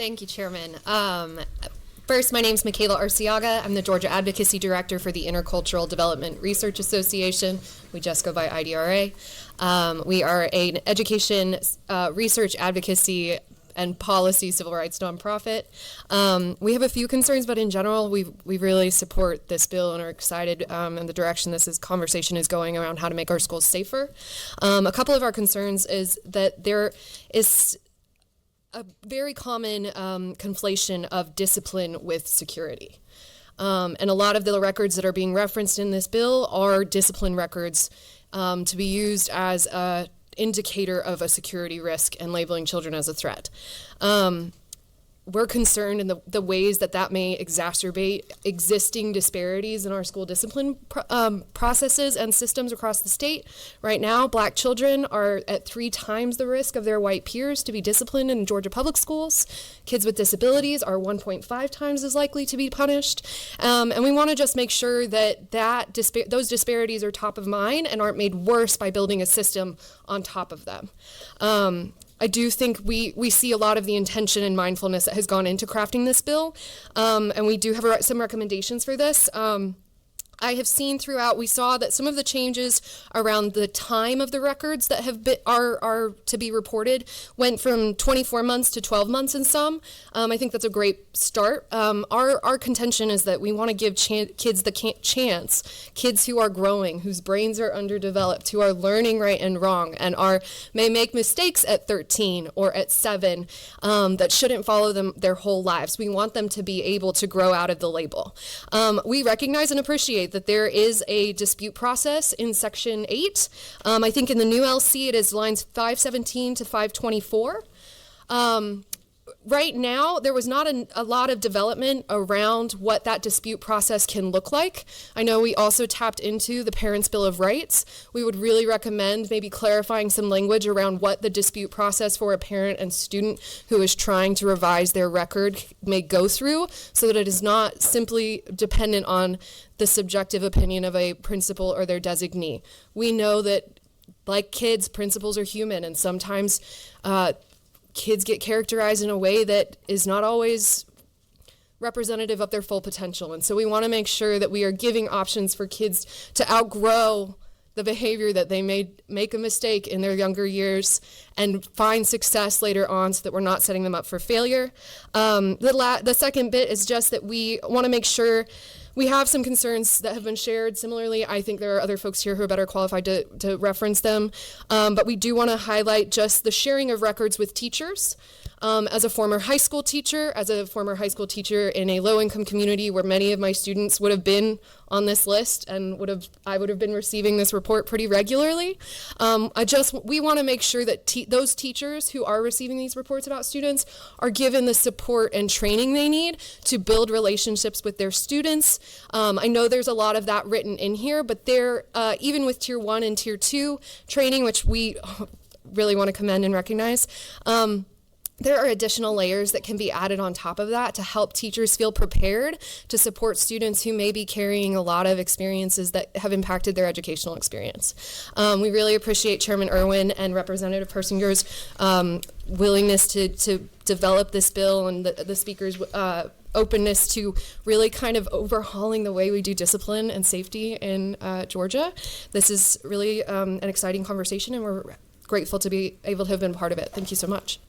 Thank you, Chairman. First, my name is Mikayla Arciaga. I'm the Georgia Advocacy Director for the Intercultural Development Research Association. We just go by IDRA. We are an education, research advocacy, and policy civil rights nonprofit. We have a few concerns, but in general, we really support this bill and are excited in the direction this conversation is going around how to make our schools safer. A couple of our concerns is that there is a very common conflation of discipline with security. And a lot of the records that are being referenced in this bill are discipline records to be used as a indicator of a security risk and labeling children as a threat. We're concerned in the ways that that may exacerbate existing disparities in our school discipline processes and systems across the state. Right now, Black children are at 3 times the risk of their white peers to be disciplined in Georgia public schools. Kids with disabilities are 1.5 times as likely to be punished. And we want to just make sure that those disparities are top of mind and aren't made worse by building a system on top of them. I do think we see a lot of the intention and mindfulness that has gone into crafting this bill, and we do have some recommendations for this. I have seen throughout, we saw that some of the changes around the time of the records that have been, are to be reported went from 24 months to 12 months in some. I think that's a great start. Our contention is that we want to give kids the chance, kids who are growing, whose brains are underdeveloped, who are learning right and wrong, and may make mistakes at 13 or at 7 that shouldn't follow them their whole lives. We want them to be able to grow out of the label. We recognize and appreciate that there is a dispute process in Section 8. I think in the new LC it is lines 517 to 524. Right now, there was not a lot of development around what that dispute process can look like. I know we also tapped into the Parents' Bill of Rights. We would really recommend maybe clarifying some language around what the dispute process for a parent and student who is trying to revise their record may go through, so that it is not simply dependent on the subjective opinion of a principal or their designee. We know that, like kids, principals are human, and sometimes kids get characterized in a way that is not always representative of their full potential. And so we want to make sure that we are giving options for kids to outgrow the behavior that they may make a mistake in their younger years and find success later on, so that we're not setting them up for failure. The second bit is just that we want to make sure we have some concerns that have been shared. Similarly, I think there are other folks here who are better qualified to reference them. But we do want to highlight just the sharing of records with teachers. As a former high school teacher in a low-income community where many of my students would have been on this list and I would have been receiving this report pretty regularly. We want to make sure that those teachers who are receiving these reports about students are given the support and training they need to build relationships with their students. I know there's a lot of that written in here, but even with Tier 1 and Tier 2 training, which we really want to commend and recognize, there are additional layers that can be added on top of that to help teachers feel prepared to support students who may be carrying a lot of experiences that have impacted their educational experience. We really appreciate Chairman Irwin and Representative Persinger's willingness to develop this bill, and the Speaker's openness to really kind of overhauling the way we do discipline and safety in Georgia. This is really an exciting conversation, and we're grateful to be able to have been part of it. Thank you so much.